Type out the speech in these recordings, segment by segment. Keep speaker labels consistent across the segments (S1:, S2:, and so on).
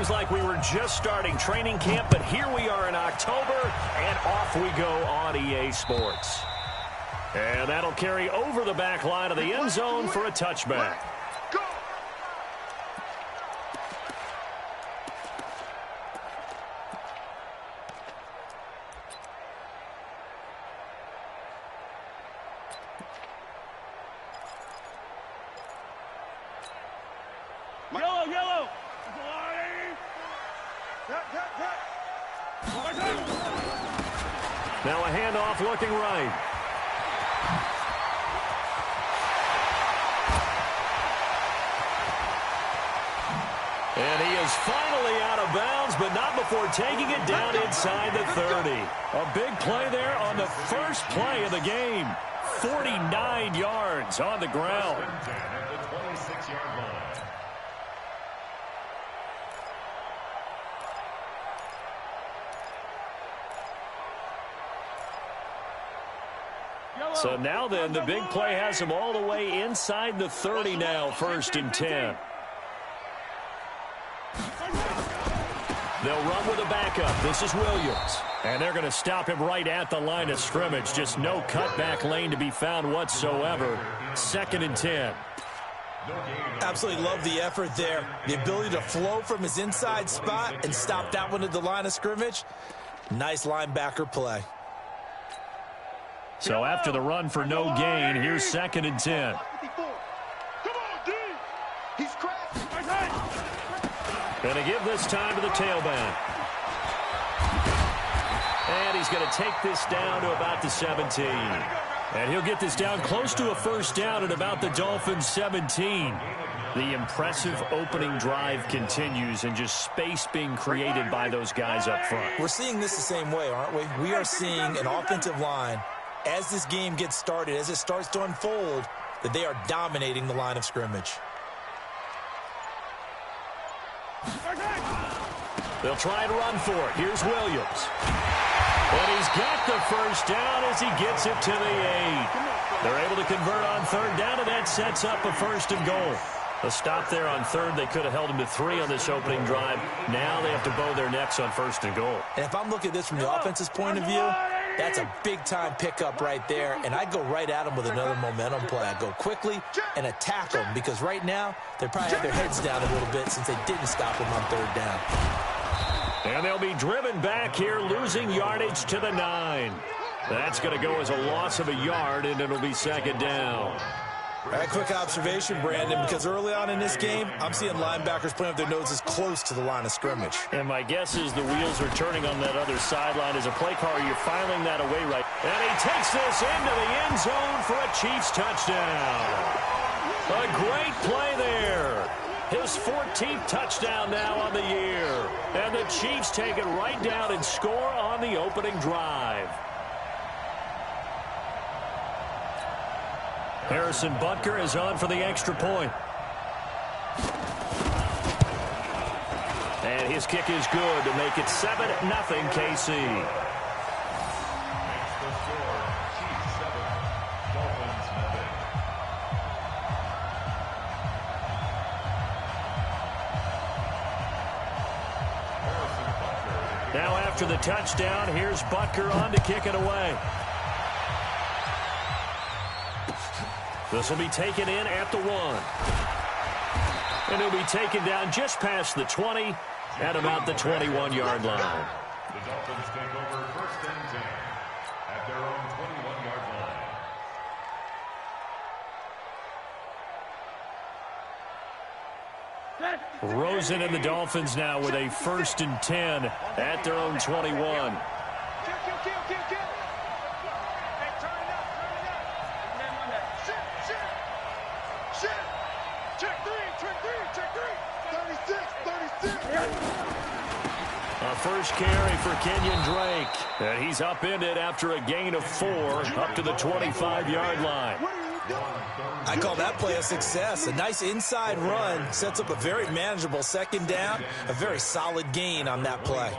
S1: seems like we were just starting training camp, but here we are in October, and off we go on EA Sports. And that'll carry over the back line of the end zone for a touchback.
S2: Yellow.
S1: Now a handoff looking right. And he is finally out of bounds, but not before taking it down inside the 30. A big play there on the first play of the game. 49 yards on the ground. So now then, the big play has him all the way inside the 30 now, 1st and 10. They'll run with a backup. This is Williams. And they're going to stop him right at the line of scrimmage. Just no cutback lane to be found whatsoever. 2nd and 10.
S3: Absolutely love the effort there. The ability to flow from his inside spot and stop that one at the line of scrimmage. Nice linebacker play.
S1: So after the run for no gain, here's 2nd and 10. Going to give this time to the tailback. And he's going to take this down to about the 17. And he'll get this down close to a 1st down at about the Dolphins' 17. The impressive opening drive continues, and just space being created by those guys up front.
S3: We're seeing this the same way, aren't we? We are seeing an offensive line, as this game gets started, as it starts to unfold, that they are dominating the line of scrimmage.
S1: They'll try and run for it. Here's Williams. And he's got the 1st down as he gets it to the 8. They're able to convert on 3rd down, and that sets up a 1st and goal. A stop there on 3rd. They could have held him to 3 on this opening drive. Now they have to bow their necks on 1st and goal.
S3: And if I'm looking at this from the offense's point of view, that's a big-time pickup right there, and I go right at them with another momentum play. I go quickly and attack them, because right now they probably have their heads down a little bit since they didn't stop them on 3rd down.
S1: And they'll be driven back here, losing yardage to the 9. That's going to go as a loss of a yard, and it'll be 2nd down.
S3: All right, quick observation, Brandon, because early on in this game, I'm seeing linebackers putting up their noses close to the line of scrimmage.
S1: And my guess is the wheels are turning on that other sideline. As a play caller, you're filing that away right. And he takes this into the end zone for a Chiefs touchdown. A great play there. His 14th touchdown now on the year. And the Chiefs take it right down and score on the opening drive. Harrison Butker is on for the extra point. And his kick is good to make it 7-0 KC. Now after the touchdown, here's Butker on to kick it away. This will be taken in at the 1. And he'll be taken down just past the 20 at about the 21-yard line.
S4: The Dolphins take over 1st and 10 at their own 21-yard line.
S1: Rosen and the Dolphins now with a 1st and 10 at their own 21. A first carry for Kenyon Drake. And he's upended after a gain of 4 up to the 25-yard line.
S3: I call that play a success. A nice inside run sets up a very manageable 2nd down. A very solid gain on that play.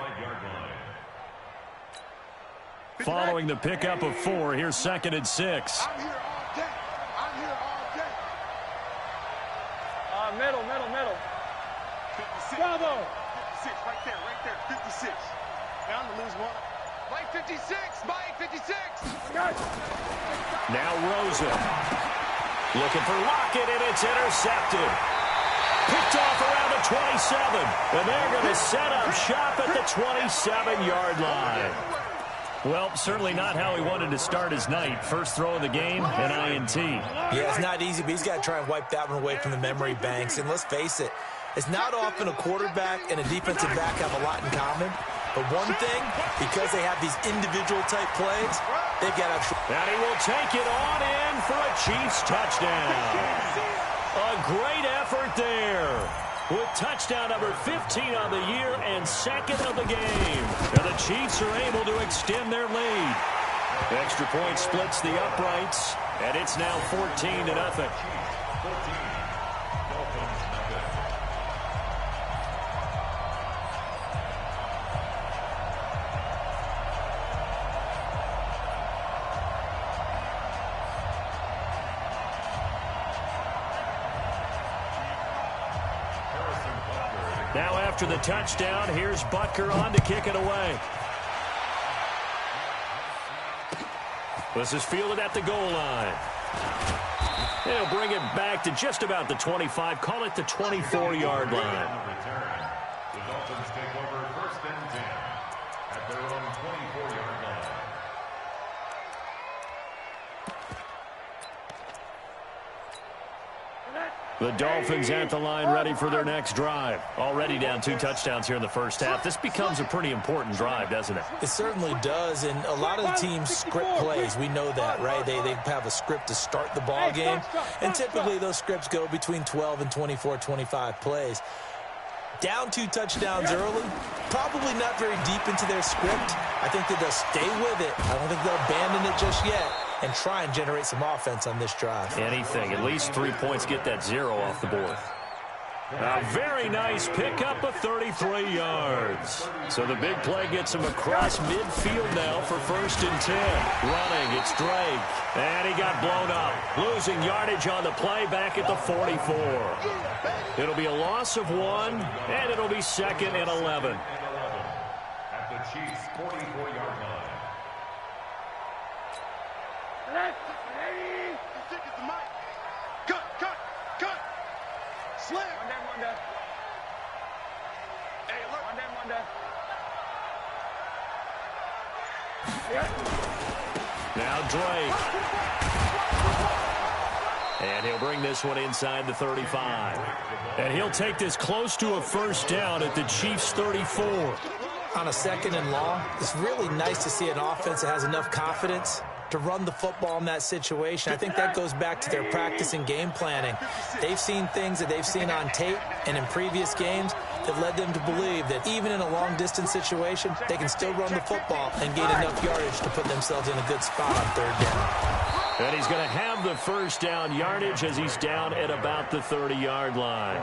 S1: Following the pickup of 4, here's 2nd and 6.
S2: I'm here all day. Middle. Bravo. 56. Down to lose one. Mike 56. Mike 56.
S1: Now Rosen. Looking for Lockett, and it's intercepted. Picked off around the 27. And they're going to set up shop at the 27-yard line. Well, certainly not how he wanted to start his night. First throw of the game, an INT.
S3: Yeah, it's not easy, but he's got to try and wipe that one away from the memory banks. And let's face it, it's not often a quarterback and a defensive back have a lot in common. But one thing, because they have these individual-type plays, they've got to have...
S1: And he will take it on in for a Chiefs touchdown. A great effort there. With touchdown number 15 on the year and second of the game. And the Chiefs are able to extend their lead. Extra point splits the uprights, and it's now 14-0. Now after the touchdown, here's Butker on to kick it away. This is fielded at the goal line. They'll bring it back to just about the 25. Call it the 24-yard line.
S4: The Dolphins take over first and 10 at their own 24-yard line.
S1: The Dolphins at the line, ready for their next drive. Already down 2 touchdowns here in the first half. This becomes a pretty important drive, doesn't it?
S3: It certainly does, and a lot of the teams script plays. We know that, right? They have a script to start the ball game, and typically those scripts go between 12 and 24, 25 plays. Down 2 touchdowns early, probably not very deep into their script. I think that they'll stay with it. I don't think they'll abandon it just yet and try and generate some offense on this drive.
S1: Anything, at least 3 points, get that 0 off the board. A very nice pickup of 33 yards. So the big play gets him across midfield now for first and 10. Running, it's Drake. And he got blown up. Losing yardage on the play back at the 44. It'll be a loss of 1, and it'll be second and 11.
S4: At the Chiefs' 44-yard line.
S2: Cut. Slam. One down. Hey, look. One down.
S1: Now Drake. And he'll bring this one inside the 35. And he'll take this close to a first down at the Chiefs' 34.
S3: On a second and long, it's really nice to see an offense that has enough confidence to run the football in that situation. I think that goes back to their practice and game planning. They've seen things that they've seen on tape and in previous games that led them to believe that even in a long-distance situation, they can still run the football and gain enough yardage to put themselves in a good spot on third down.
S1: And he's going to have the first down yardage as he's down at about the 30-yard line.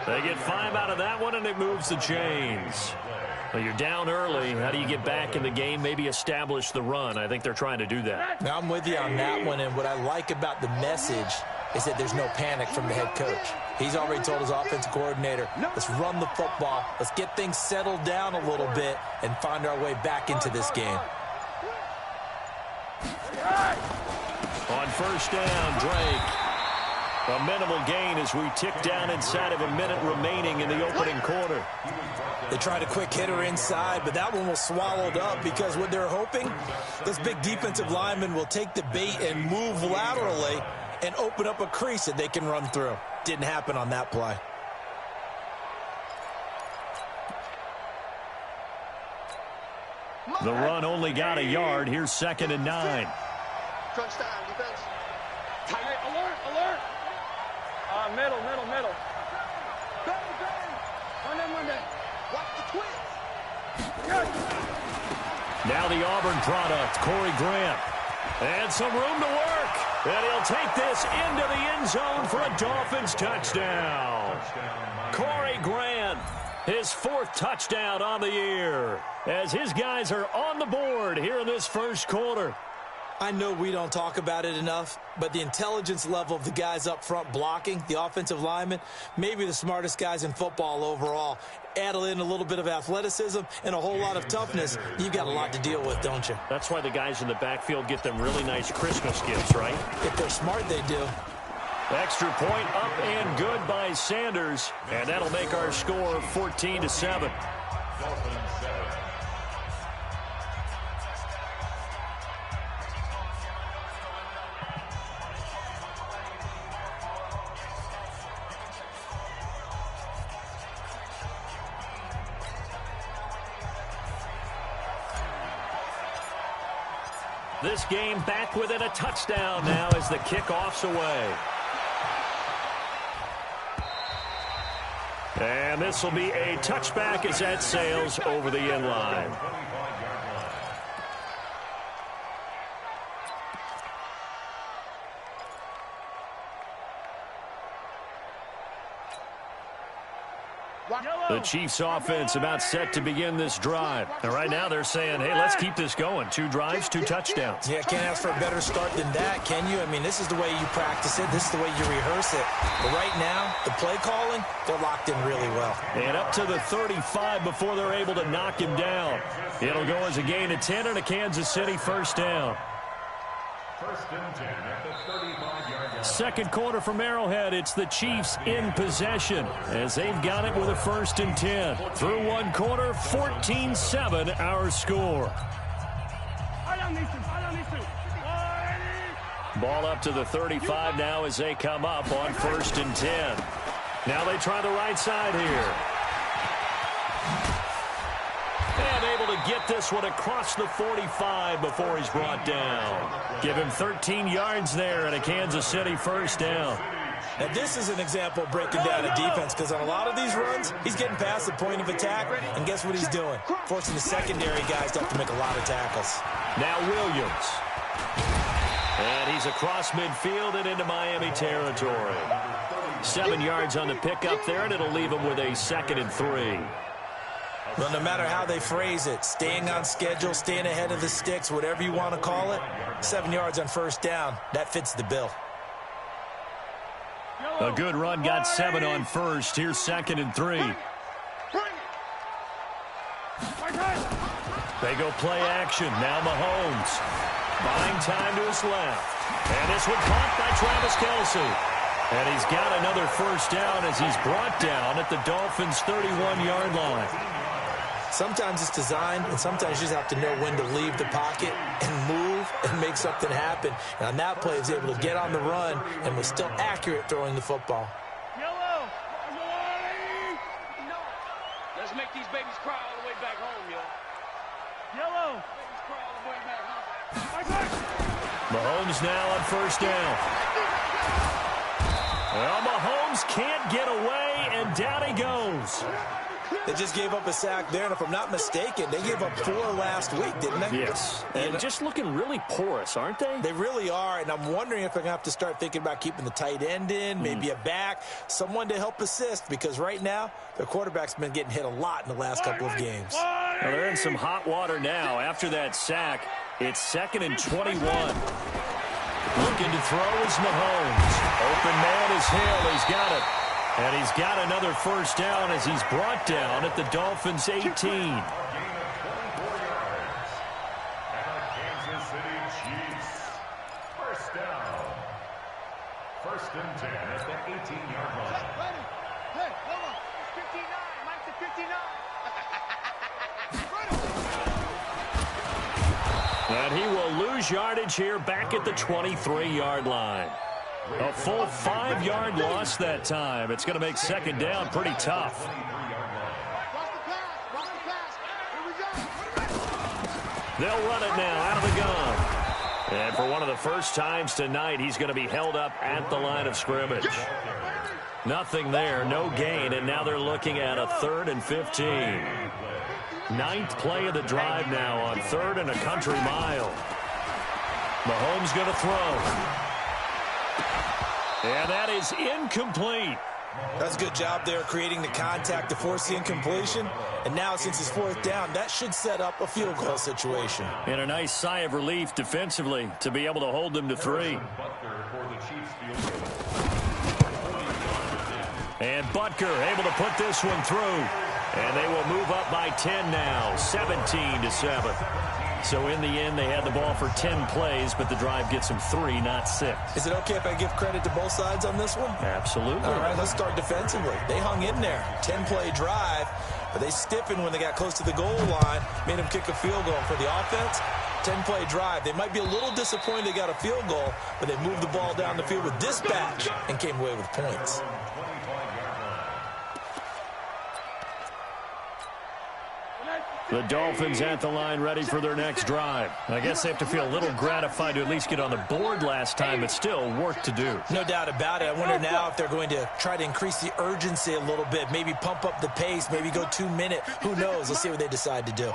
S1: They get 5 out of that one, and it moves the chains. Well, you're down early. How do you get back in the game, maybe establish the run? I think they're trying to do that.
S3: Now, I'm with you on that one, and what I like about the message is that there's no panic from the head coach. He's already told his offensive coordinator, let's run the football, let's get things settled down a little bit and find our way back into this game.
S1: On first down, Drake. A minimal gain as we tick down inside of a minute remaining in the opening quarter.
S3: They tried a quick hitter inside, but that one was swallowed up because what they're hoping, those big defensive linemen will take the bait and move laterally and open up a crease that they can run through. Didn't happen on that play.
S1: The run only got a yard. Here's second and 9.
S2: Crunch time, defense. Tight. Alert. Middle. Bang. One day. Watch the twins. Good.
S1: Now the Auburn product, Corey Grant. And some room to work. And he'll take this into the end zone for a Dolphins touchdown. Corey Grant, his 4th touchdown on the year, as his guys are on the board here in this first quarter.
S3: I know we don't talk about it enough, but the intelligence level of the guys up front blocking, the offensive linemen, maybe the smartest guys in football overall. Add in a little bit of athleticism and a whole lot of toughness, you've got a lot to deal with, don't you?
S1: That's why the guys in the backfield get them really nice Christmas gifts, right?
S3: If they're smart, they do.
S1: Extra point up and good by Sanders, and that'll make our score 14-7. This game back within a touchdown now as the kickoff's away. And this will be a touchback as that sails over the end line. The Chiefs offense about set to begin this drive. And right now they're saying, hey, let's keep this going. 2 drives, 2 touchdowns.
S3: Yeah, can't ask for a better start than that, can you? I mean, this is the way you practice it. This is the way you rehearse it. But right now, the play calling, they're locked in really well.
S1: And up to the 35 before they're able to knock him down. It'll go as a gain of 10 and a Kansas City first down.
S4: First and 10 at the 35-yard line.
S1: Second quarter from Arrowhead. It's the Chiefs in possession as they've got it with a first and 10. Through one quarter, 14-7 our score. Ball up to the 35 now as they come up on first and 10. Now they try the right side here. And able to get this one across the 45 before he's brought down. Give him 13 yards there and a Kansas City first down.
S3: Now, this is an example of breaking down a defense because on a lot of these runs, he's getting past the point of attack, and guess what he's doing? Forcing the secondary guys to have to make a lot of tackles.
S1: Now Williams. And he's across midfield and into Miami territory. 7 yards on the pickup there, and it'll leave him with a 2nd and 3.
S3: Well, no matter how they phrase it, staying on schedule, staying ahead of the sticks, whatever you want to call it, 7 yards on first down, that fits the bill.
S1: A good run, got 7 on first. Here's 2nd and 3. They go play action. Now Mahomes. Buying time to his left. And this one caught by Travis Kelce. And he's got another first down as he's brought down at the Dolphins' 31-yard line.
S3: Sometimes it's designed, and sometimes you just have to know when to leave the pocket and move and make something happen. And on that play, he was able to get on the run and was still accurate throwing the football.
S2: Yellow. Let's make these babies cry all the way back home, yo. Yellow. Babies cry all the way back home.
S1: Mahomes now on first down. Well, Mahomes can't get away, and down he goes.
S3: They just gave up a sack there, and if I'm not mistaken, they gave up 4 last week, didn't they?
S1: Yes. And just looking really porous, aren't they?
S3: They really are, and I'm wondering if they're going to have to start thinking about keeping the tight end in, maybe a back, someone to help assist, because right now, their quarterback's been getting hit a lot in the last couple of games.
S1: Well, they're in some hot water now. After that sack, it's 2nd and 21. Looking to throw is Mahomes. Open man is Hill. He's got it. And he's got another first down as he's brought down at the Dolphins' 18.
S4: Kansas City Chiefs. First down. First and 10 at the 18-yard line.
S2: Ready? Hey, hold on. 59. Mike to 59.
S1: And he will lose yardage here back at the 23-yard line. A full 5-yard loss that time. It's going to make second down pretty tough. They'll run it now out of the gun. And for one of the first times tonight, he's going to be held up at the line of scrimmage. Nothing there, no gain, and now they're looking at a 3rd and 15. 9th play of the drive now on 3rd and a country mile. Mahomes going to throw. And that is incomplete.
S3: That's a good job there creating the contact to force the incompletion. And now, since it's fourth down, that should set up a field goal situation.
S1: And a nice sigh of relief defensively to be able to hold them to 3. And Butker able to put this one through. And they will move up by 10 now, 17-7. So in the end, they had the ball for 10 plays, but the drive gets them 3, not 6.
S3: Is it okay if I give credit to both sides on this one?
S1: Absolutely.
S3: All right, let's start defensively. They hung in there. 10-play drive, but they stiffened when they got close to the goal line, made them kick a field goal. For the offense, 10-play drive. They might be a little disappointed they got a field goal, but they moved the ball down the field with dispatch and came away with points.
S1: The Dolphins at the line ready for their next drive. I guess they have to feel a little gratified to at least get on the board last time, but still work to do.
S3: No doubt about it. I wonder now if they're going to try to increase the urgency a little bit, maybe pump up the pace, maybe go 2-minute. Who knows? Let's see what they decide to do.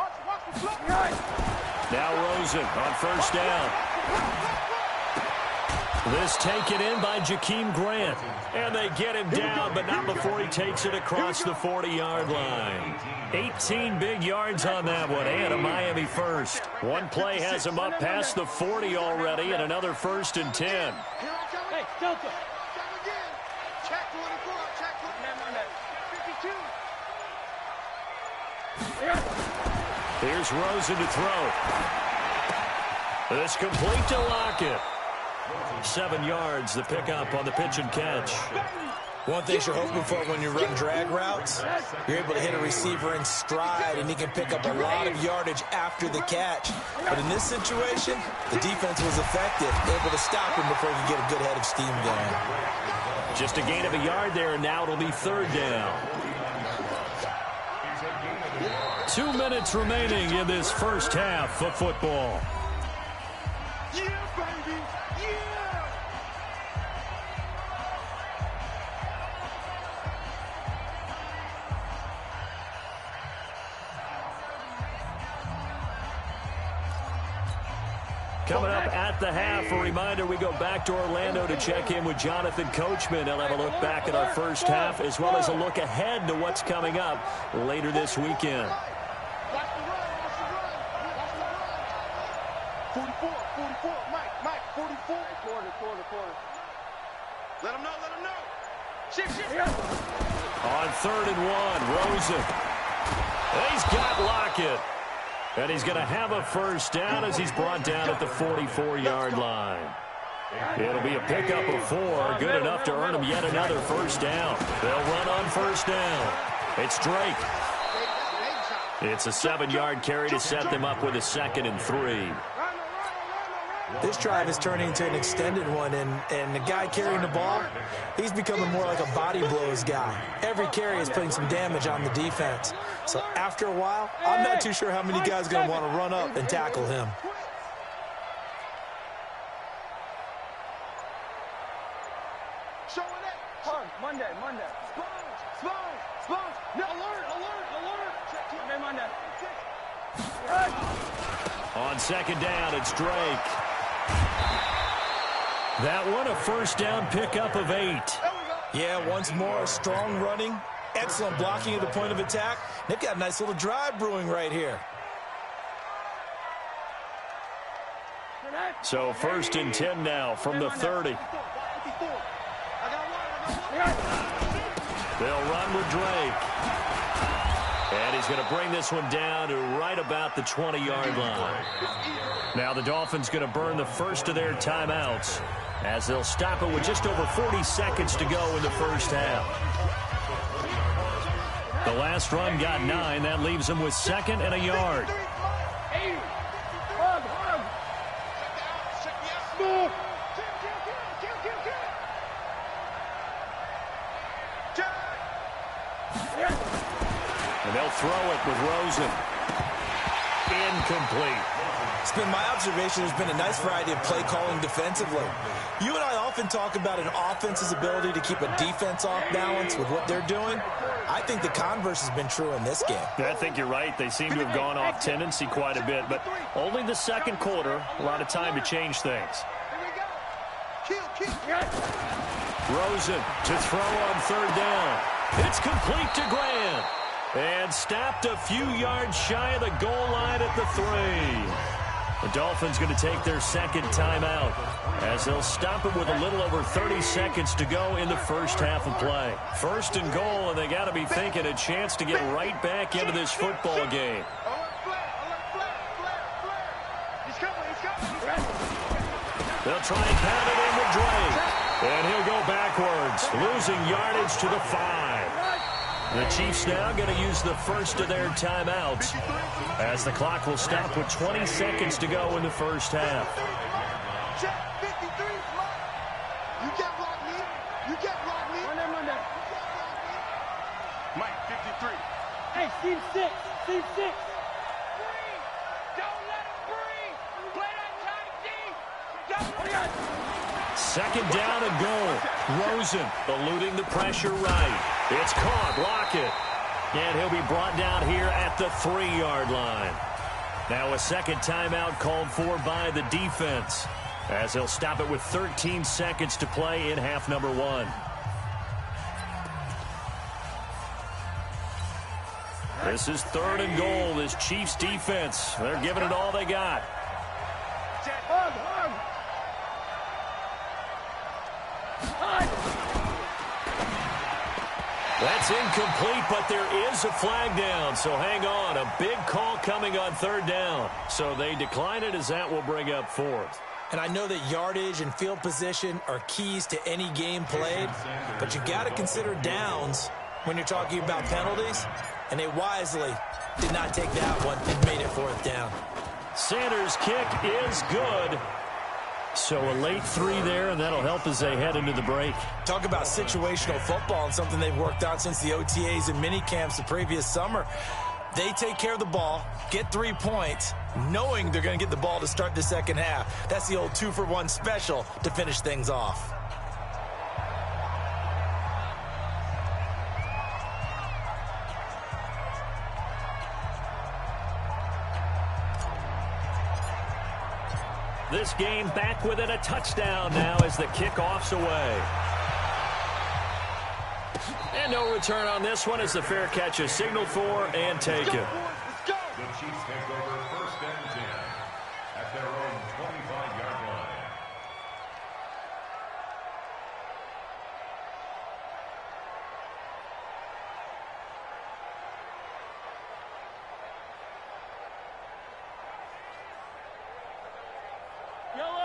S1: Now Rosen on first down. This taken in by Jakeem Grant. And they get him down, but not before he takes it across the 40-yard line. 18 big yards on that one, and a Miami first. One play has him up past the 40 already, and another 1st and 10.
S2: Hey, Delta. Check 24. Check 52.
S1: Here's Rosen to throw. This complete to Lockett. 7 yards, the pickup on the pitch and catch.
S3: One thing you're hoping for when you run drag routes, you're able to hit a receiver in stride, and he can pick up a lot of yardage after the catch. But in this situation, the defense was effective, able to stop him before he could get a good head of steam going.
S1: Just a gain of a yard there, and now it'll be 3rd down. 2 minutes remaining in this first half of football.
S2: Yeah, baby. Yeah.
S1: Coming up at the half, a reminder, we go back to Orlando to check in with Jonathan Coachman. He'll have a look back at our first half, as well as a look ahead to what's coming up later this weekend.
S2: 44, Mike, 44. Quarter. Let him know. Shit.
S1: On 3rd and 1, Rosen. He's got Lockett. And he's going to have a first down as he's brought down at the 44-yard line. It'll be a pickup of 4, good enough to earn him yet another first down. They'll run on first down. It's Drake. It's a 7-yard carry to set them up with a 2nd and 3.
S3: This drive is turning into an extended one, and the guy carrying the ball, he's becoming more like a body blows guy. Every carry is putting some damage on the defense. So after a while, I'm not too sure how many guys are going to want to run up and tackle him.
S2: Showing it. Monday. Spoons. Alert. Monday.
S1: On 2nd down, it's Drake. That one, a first down pickup of 8.
S3: Yeah, once more, strong running, excellent blocking at the point of attack. They've got a nice little drive brewing right here.
S1: So 1st and 10 now from the 30. They'll run with Drake. And he's going to bring this one down to right about the 20-yard line. Now the Dolphins going to burn the first of their timeouts as they'll stop it with just over 40 seconds to go in the first half. The last run got 9. That leaves them with 2nd and a yard. And they'll throw it with Rosen. Incomplete.
S3: It's been my observation there's been a nice variety of play calling defensively. You and I often talk about an offense's ability to keep a defense off balance with what they're doing. I think the converse has been true in this game.
S1: I think you're right. They seem to have gone off tendency quite a bit, but only the 2nd quarter, a lot of time to change things. Rosen to throw on third down. It's complete to Grant. And stopped a few yards shy of the goal line at the 3. The Dolphins going to take their second timeout as they'll stop it with a little over 30 seconds to go in the first half of play. First and goal, and they got to be thinking a chance to get right back into this football game. They'll try and pound it in with Drake. And he'll go backwards, losing yardage to the 5. The Chiefs now going to use the first of their timeouts as the clock will stop with 20 seconds to go in the first half.
S5: Check 53. You get block me. You get block me. Run that.
S2: Mike, 53.
S5: Hey, team 6. Team 6.
S2: Breathe. Don't let him breathe. Play that tight D. Don't let him.
S1: Second down and goal. Rosen eluding the pressure right. It's caught. Lockett. And he'll be brought down here at the 3-yard line. Now a second timeout called for by the defense as they'll stop it with 13 seconds to play in half number 1. This is third and goal. This Chiefs defense, they're giving it all they got. That's incomplete, but there is a flag down, so hang on. A big call coming on third down. So they decline it as that will bring up fourth.
S3: And I know that yardage and field position are keys to any game played, but you got to consider downs when you're talking about penalties, and they wisely did not take that one and made it fourth down.
S1: Sanders' kick is good. So a late 3 there, and that'll help as they head into the break.
S3: Talk about situational football and something they've worked on since the OTAs and mini camps the previous summer. They take care of the ball, get 3 points, knowing they're going to get the ball to start the second half. That's the old 2-for-1 special to finish things off.
S1: This game back within a touchdown now as the kickoff's away. And no return on this one as the fair catch is signaled for and taken.
S4: The Chiefs take over first and 10 at their own 25-yard line.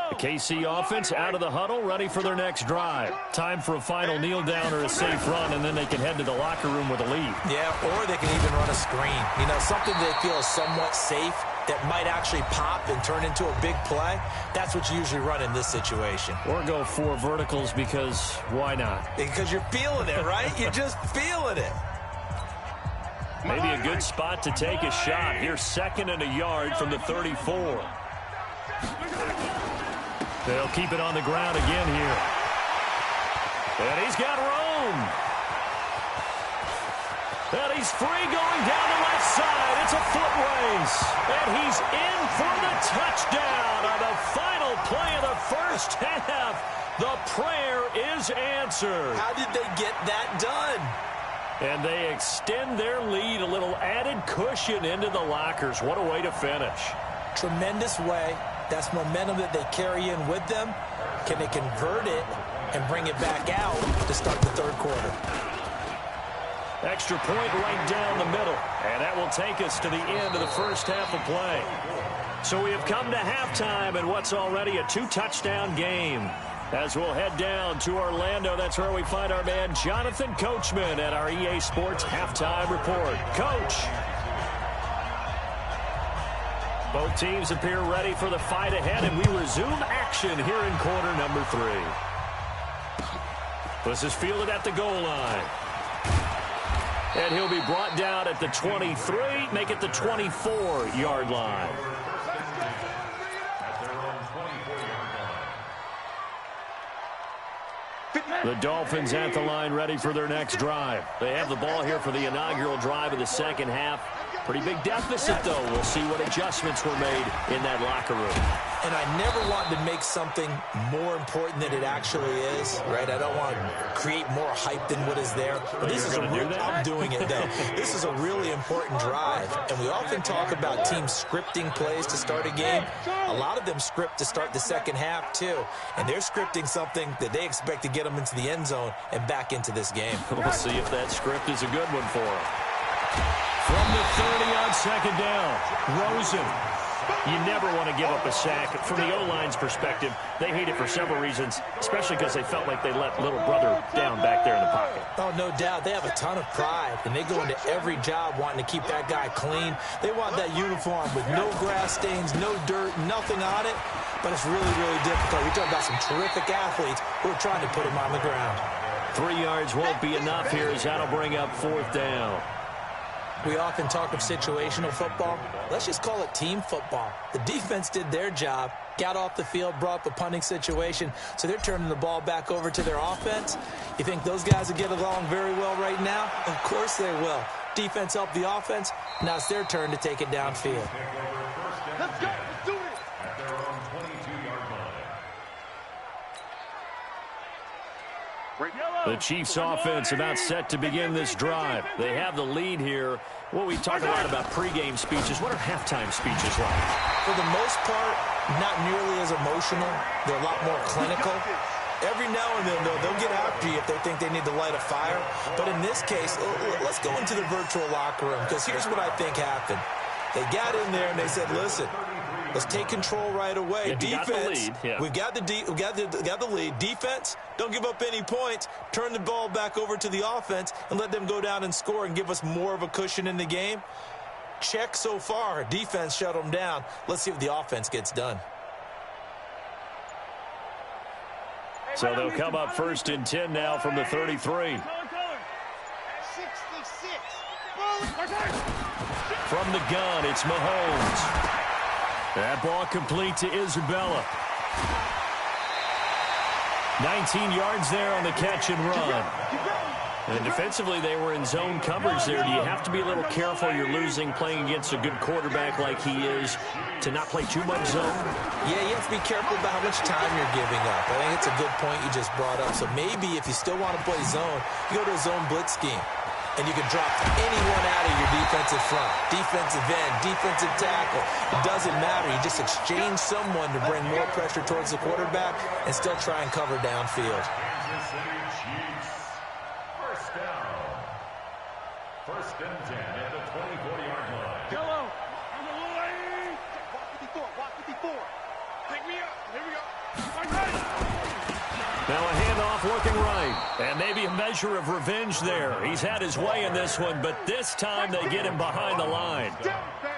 S1: The KC offense out of the huddle, ready for their next drive. Time for a final kneel down or a safe run, and then they can head to the locker room with a lead.
S3: Yeah, or they can even run a screen. You know, something they feel is somewhat safe that might actually pop and turn into a big play. That's what you usually run in this situation.
S1: Or go 4 verticals because why not?
S3: Because you're feeling it, right? You're just feeling it.
S1: Maybe a good spot to take a shot. Here's 2nd and a yard from the 34. They'll keep it on the ground again here. And he's got room. And he's free going down the left side. It's a foot race. And he's in for the touchdown on the final play of the first half. The prayer is answered.
S3: How did they get that done?
S1: And they extend their lead, a little added cushion into the lockers. What a way to finish.
S3: Tremendous way. That's momentum that they carry in with them. Can they convert it and bring it back out to start the third quarter?
S1: Extra point right down the middle. And that will take us to the end of the first half of play. So we have come to halftime in what's already a 2-touchdown game. As we'll head down to Orlando, that's where we find our man Jonathan Coachman at our EA Sports Halftime Report. Coach. Both teams appear ready for the fight ahead, and we resume action here in quarter number 3. This is fielded at the goal line. And he'll be brought down at the 23, make it the 24-yard line. The Dolphins at the line ready for their next drive. They have the ball here for the inaugural drive of the second half. Pretty big deficit, though. We'll see what adjustments were made in that locker room.
S3: And I never want to make something more important than it actually is, right? I don't want to create more hype than what is there. But this is a real, I'm doing it, though. This is a really important drive. And we often talk about teams scripting plays to start a game. A lot of them script to start the second half, too. And they're scripting something that they expect to get them into the end zone and back into this game.
S1: We'll see if that script is a good one for them. From the 30 on second down, Rosen. You never want to give up a sack. From the O-line's perspective, they hate it for several reasons, especially because they felt like they let little brother down back there in the pocket.
S3: Oh, no doubt. They have a ton of pride, and they go into every job wanting to keep that guy clean. They want that uniform with no grass stains, no dirt, nothing on it, but it's really, really difficult. You're talking about some terrific athletes who are trying to put him on the ground.
S1: 3 yards won't be enough here as that'll bring up fourth down.
S3: We often talk of situational football. Let's just call it team football. The defense did their job, got off the field, brought up a punting situation, so they're turning the ball back over to their offense. You think those guys will get along very well right now? Of course they will. Defense helped the offense. Now it's their turn to take it downfield.
S5: Let's go. Let's do it.
S4: At their own 22-yard line.
S1: The Chiefs offense about set to begin this drive. They have the lead here. Well, we talk a lot about pregame speeches. What are halftime speeches like?
S3: For the most part, not nearly as emotional. They're a lot more clinical. Every now and then, though, they'll get after you if they think they need to light a fire. But in this case, let's go into the virtual locker room, because here's what I think happened. They got in there and they said, listen, let's take control right away. Defense, we've got the lead. Defense, don't give up any points. Turn the ball back over to the offense and let them go down and score and give us more of a cushion in the game. Check so far. Defense shut them down. Let's see if the offense gets done.
S1: So they'll come up first and 10 now from the 33.
S5: 66.
S1: From the gun, it's Mahomes. That ball complete to Isabella. 19 yards there on the catch and run. And defensively, they were in zone coverage there. Do you have to be a little careful? You're losing playing against a good quarterback like he is to not play too much zone?
S3: Yeah, you have to be careful about how much time you're giving up. I think it's a good point you just brought up. So maybe if you still want to play zone, you go to a zone blitz scheme. And you can drop anyone out of your defensive front, defensive end, defensive tackle. It doesn't matter. You just exchange someone to bring more pressure towards the quarterback and still try and cover downfield.
S4: Kansas City Chiefs. First down. First and 10 at the 24-yard line.
S5: Hello. Walk 54. Pick me up. Here we go.
S1: Now a handoff looking right. And maybe a measure of revenge there. He's had his way in this one, but this time they get him behind the line.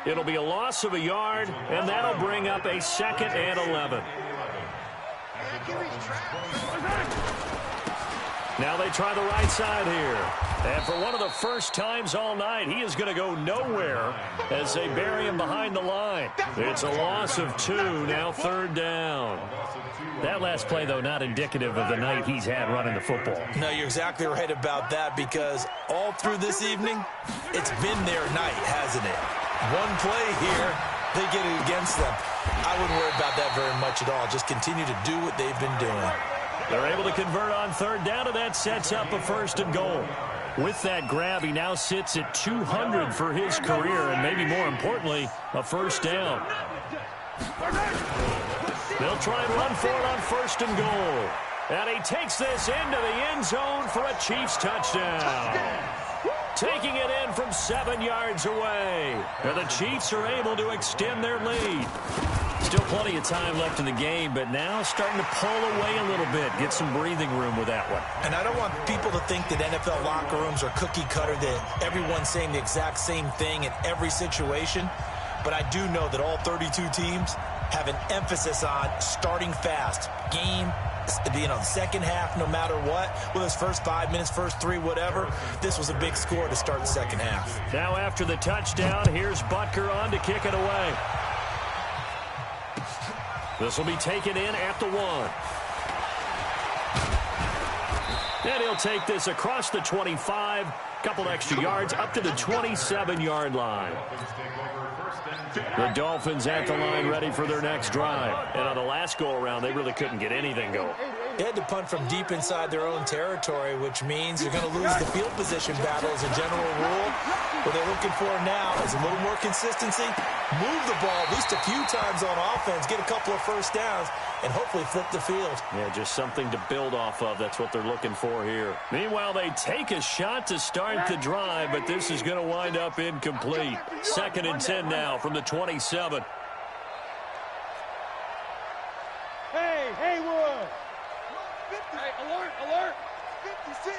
S1: It'll be a loss of a yard, and that'll bring up a 2nd and 11. Now they try the right side here. And for one of the first times all night, he is going to go nowhere as they bury him behind the line. It's a loss of 2, now 3rd down. That last play, though, not indicative of the night he's had running the football.
S3: No, you're exactly right about that, because all through this evening, it's been their night, hasn't it? One play here, they get it against them. I wouldn't worry about that very much at all. Just continue to do what they've been doing.
S1: They're able to convert on 3rd down, and that sets up a 1st and goal. With that grab, he now sits at 200 for his career, and maybe more importantly, a 1st down. They'll try and run for it on 1st and goal. And he takes this into the end zone for a Chiefs touchdown. Taking it in from 7 yards away. And the Chiefs are able to extend their lead. Still plenty of time left in the game, but now starting to pull away a little bit. Get some breathing room with that one.
S3: And I don't want people to think that NFL locker rooms are cookie cutter, that everyone's saying the exact same thing in every situation. But I do know that all 32 teams have an emphasis on starting fast. Game, second half, no matter what. Whether it's first 5 minutes, first 3, whatever. This was a big score to start the second half.
S1: Now after the touchdown, here's Butker on to kick it away. This will be taken in at the 1. And he'll take this across the 25, couple extra yards up to the 27-yard line. The Dolphins at the line ready for their next drive. And on the last go-around, they really couldn't get anything going.
S3: They had to punt from deep inside their own territory, which means you're going to lose the field position battle as a general rule. What they're looking for now is a little more consistency, move the ball at least a few times on offense, get a couple of first downs, and hopefully flip the field.
S1: Yeah, just something to build off of. That's what they're looking for here. Meanwhile, they take a shot to start the drive, but this is going to wind up incomplete. 2nd and 10 now from the 27.
S2: Hey, Haywood! Hey, alert!
S5: 56.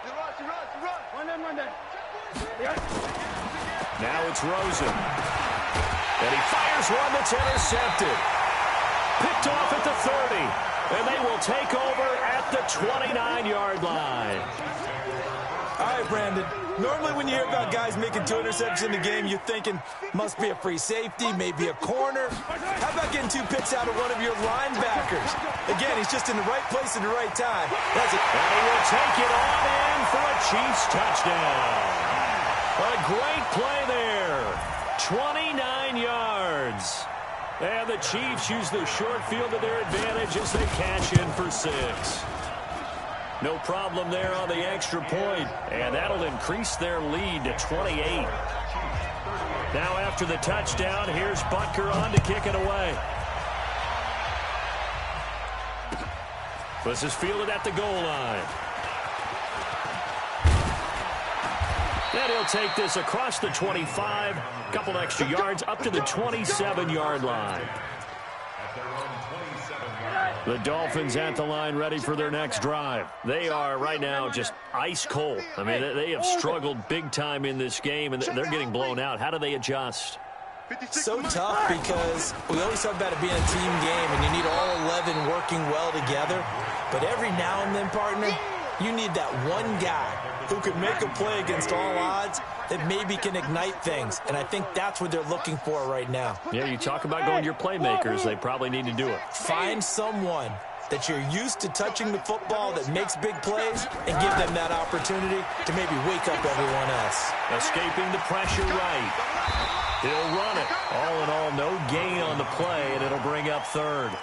S5: You run.
S2: Run that.
S1: Now it's Rosen. And he fires one that's intercepted. Picked off at the 30. And they will take over at the 29-yard line.
S3: All right, Brandon. Normally when you hear about guys making 2 interceptions in the game, you're thinking must be a free safety, maybe a corner. How about getting 2 picks out of one of your linebackers? Again, he's just in the right place at the right time. That's it.
S1: And he will take it on in for a Chiefs touchdown. A great play there. 29 yards. And the Chiefs use the short field to their advantage as they cash in for 6. No problem there on the extra point, and that'll increase their lead to 28. Now after the touchdown, here's Butker on to kick it away. This is fielded at the goal line. And he'll take this across the 25, couple extra yards up to the 27-yard line. The Dolphins at the line ready for their next drive. They are right now just ice cold. I mean, they have struggled big time in this game, and they're getting blown out. How do they adjust?
S3: So tough because we always talk about it being a team game, and you need all 11 working well together. But every now and then, partner, you need that one guy who can make a play against all odds that maybe can ignite things. And I think that's what they're looking for right now.
S1: Yeah, you talk about going to your playmakers. They probably need to do it.
S3: Find someone that you're used to touching the football that makes big plays and give them that opportunity to maybe wake up everyone else.
S1: Escaping the pressure right. He'll run it. All in all, no gain on the play, and it'll bring up 3rd.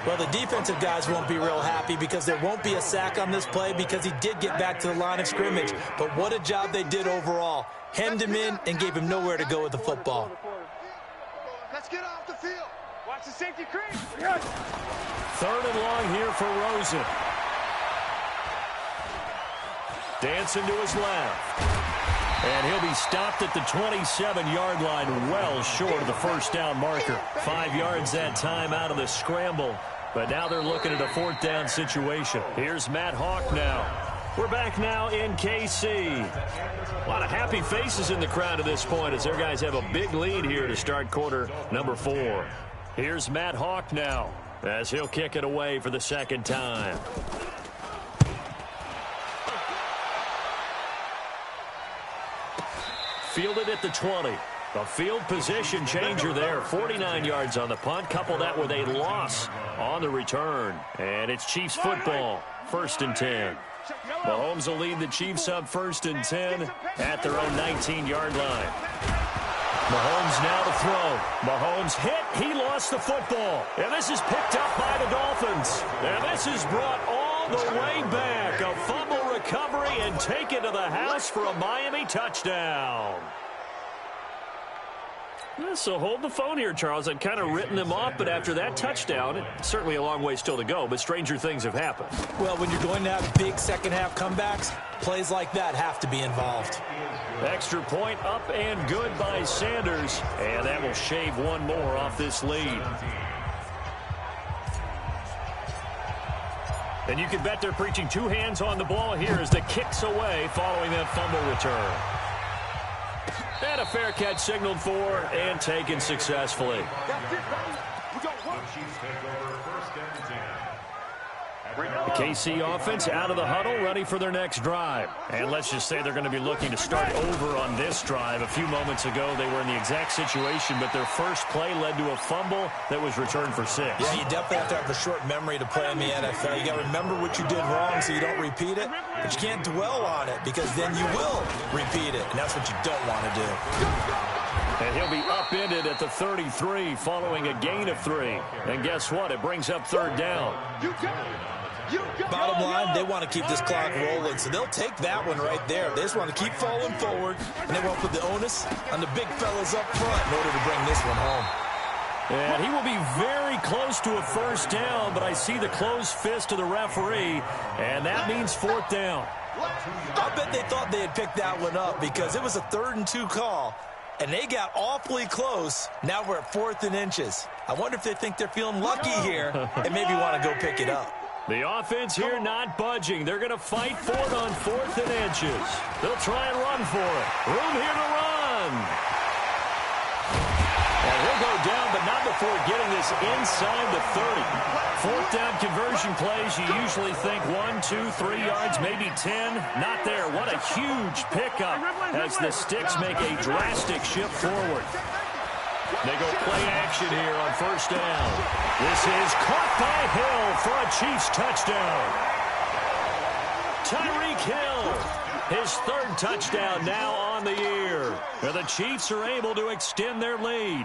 S3: Well, the defensive guys won't be real happy because there won't be a sack on this play because he did get back to the line of scrimmage. But what a job they did overall. Hemmed him in and gave him nowhere to go with the football.
S5: Let's get off the field.
S2: Watch the safety creep.
S1: 3rd and long here for Rosen. Dancing to his left. And he'll be stopped at the 27-yard line, well short of the first down marker. 5 yards that time out of the scramble. But now they're looking at a 4th down situation. Here's Matt Hawk now. We're back now in KC. A lot of happy faces in the crowd at this point as their guys have a big lead here to start quarter number 4. Here's Matt Hawk now as he'll kick it away for the 2nd time. Fielded at the 20. A field position changer there. 49 yards on the punt. Couple that with a loss on the return. And it's Chiefs football. 1st and 10. Mahomes will lead the Chiefs up 1st and 10 at their own 19-yard line. Mahomes now to throw. Mahomes hit. He lost the football. And this is picked up by the Dolphins. And this is brought all the way back. A fumble recovery and taken to the house for a Miami touchdown. So hold the phone here, Charles. I'd kind of written them off, but after that touchdown, certainly a long way still to go, but stranger things have happened.
S3: Well, when you're going to have big second-half comebacks, plays like that have to be involved.
S1: Extra point up and good by Sanders, and that will shave one more off this lead. And you can bet they're preaching 2 hands on the ball here as the kick's away following that fumble return. And a fair catch signaled for and taken successfully. The KC offense out of the huddle, ready for their next drive. And let's just say they're going to be looking to start over on this drive. A few moments ago, they were in the exact situation, but their first play led to a fumble that was returned for 6.
S3: Yeah, you definitely have to have a short memory to play in the NFL. You got to remember what you did wrong so you don't repeat it, but you can't dwell on it because then you will repeat it, and that's what you don't want to do.
S1: And he'll be upended at the 33 following a gain of 3. And guess what? It brings up 3rd down.
S3: Bottom line, they want to keep this clock rolling, so they'll take that one right there. They just want to keep falling forward, and they want to put the onus on the big fellas up front in order to bring this one home.
S1: And he will be very close to a 1st down, but I see the closed fist of the referee, and that means 4th down.
S3: I bet they thought they had picked that one up because it was a 3rd and 2 call, and they got awfully close. Now we're at 4th and inches. I wonder if they think they're feeling lucky here and maybe want to go pick it up.
S1: The offense here not budging. They're going to fight for it on 4th and inches. They'll try and run for it. Room here to run. And he'll go down, but not before getting this inside the 30. 4th down conversion plays, you usually think 1, 2, 3 yards, maybe 10. Not there. What a huge pickup as the Sticks make a drastic shift forward. They go play action here on 1st down. This is caught by Hill for a Chiefs touchdown. Tyreek Hill, his 3rd touchdown now on the year. And the Chiefs are able to extend their lead.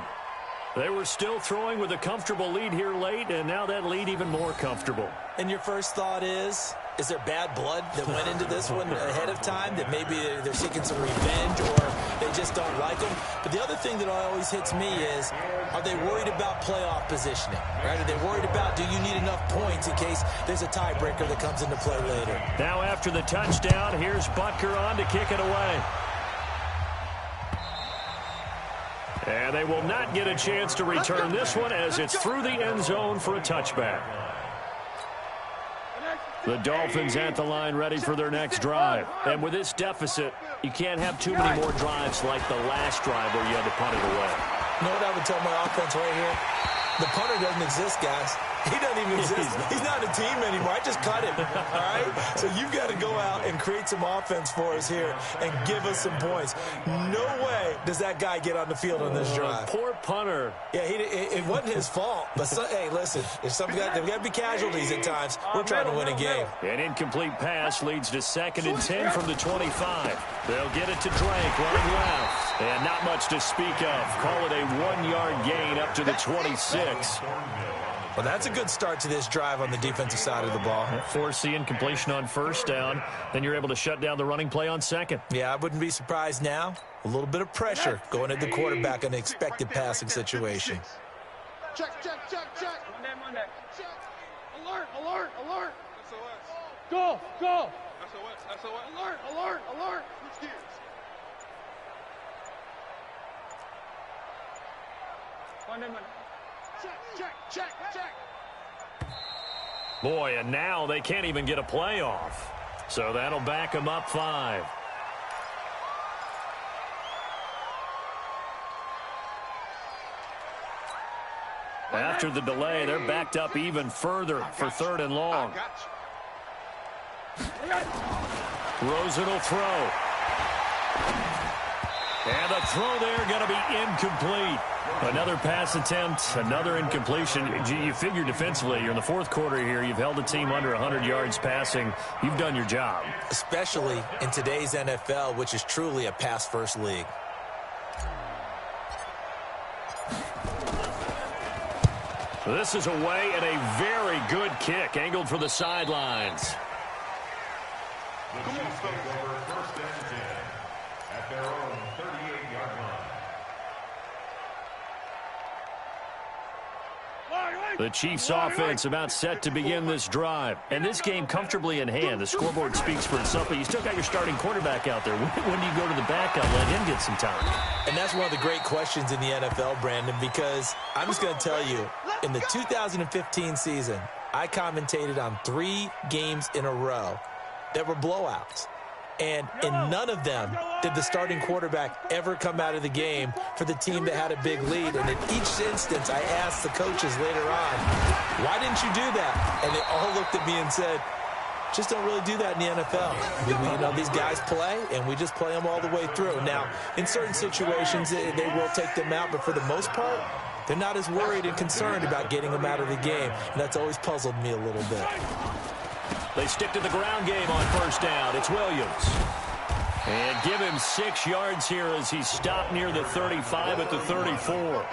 S1: They were still throwing with a comfortable lead here late, and now that lead even more comfortable.
S3: And your first thought is there bad blood that went into this one ahead of time, that maybe they're seeking some revenge or they just don't like them? But the other thing that always hits me is, are they worried about playoff positioning? Right? Are they worried about, do you need enough points in case there's a tiebreaker that comes into play later?
S1: Now after the touchdown, here's Butker on to kick it away. And they will not get a chance to return this one as it's through the end zone for a touchback. The Dolphins at the line ready for their next drive. And with this deficit, you can't have too many more drives like the last drive where you had to punt it away.
S3: You know what I would tell my offense right here? The punter doesn't exist, guys. He doesn't even exist. He's not a team anymore. I just cut him, all right? So you've got to go out and create some offense for us here and give us some points. No way does that guy get on the field on this drive.
S1: Poor punter.
S3: Yeah, it wasn't his fault. But, hey, listen, if there's got to be casualties at times. We're trying to win a game.
S1: An incomplete pass leads to 2nd and 10 from the 25. They'll get it to Drake running left. And not much to speak of. Call it a 1-yard gain up to the 26.
S3: Well, that's a good start to this drive on the defensive side of the ball.
S1: Force the incompletion on 1st down. Then you're able to shut down the running play on 2nd.
S3: Yeah, I wouldn't be surprised now. A little bit of pressure going at the quarterback in an expected passing situation.
S5: Check.
S2: Monday.
S5: Check. Alert.
S2: Go.
S5: SOS. Alert. Switch gears.
S2: Monday.
S5: Check.
S1: Boy, and now they can't even get a play off. So that'll back them up 5. After the delay, they're backed up even further for 3rd and long. Rosen will throw. And the throw there going to be incomplete. Another pass attempt, another incompletion. You figure defensively, you're in the 4th quarter here. You've held the team under 100 yards passing. You've done your job.
S3: Especially in today's NFL, which is truly a pass-first league.
S1: This is away and a very good kick, angled for the sidelines.
S4: The Chiefs take over 1st and 10 at their own 38-yard line.
S1: The Chiefs offense about set to begin this drive. And this game comfortably in hand. The scoreboard speaks for itself, but you still got your starting quarterback out there. When do you go to the backup, let him get some time?
S3: And that's one of the great questions in the NFL, Brandon, because I'm just going to tell you, in the 2015 season, I commentated on 3 games in a row that were blowouts. And in none of them did the starting quarterback ever come out of the game for the team that had a big lead. And in each instance, I asked the coaches later on, why didn't you do that? And they all looked at me and said, just don't really do that in the NFL. You know, these guys play, and we just play them all the way through. Now, in certain situations, they will take them out, but for the most part, they're not as worried and concerned about getting them out of the game. And that's always puzzled me a little bit.
S1: They stick to the ground game on first down. It's Williams. And give him 6 yards here as he's stopped near the 35 at the 34.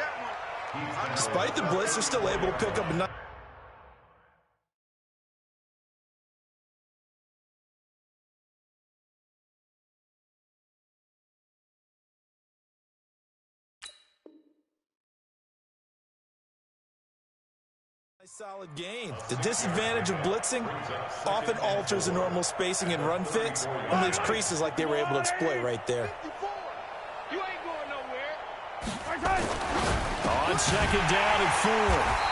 S3: Despite the blitz, they're still able to pick up a nice. Solid game. The disadvantage of blitzing often alters the normal spacing and run fits and leaves creases like they were able to exploit right there.
S2: You ain't going nowhere.
S1: On second down and 4,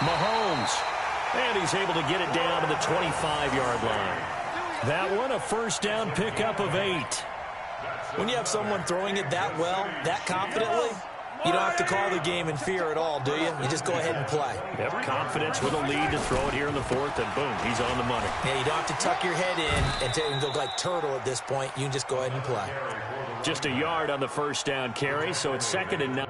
S1: Mahomes. And he's able to get it down to the 25-yard line. That one, a first down pickup of 8.
S3: When you have someone throwing it that well, that confidently, you don't have to call the game in fear at all, do you? You just go ahead and play.
S1: Yep, confidence with a lead to throw it here in the 4th, and boom, he's on the money.
S3: Yeah, you don't have to tuck your head in and go like turtle at this point. You can just go ahead and play.
S1: Just a yard on the first down carry, so it's 2nd and 9.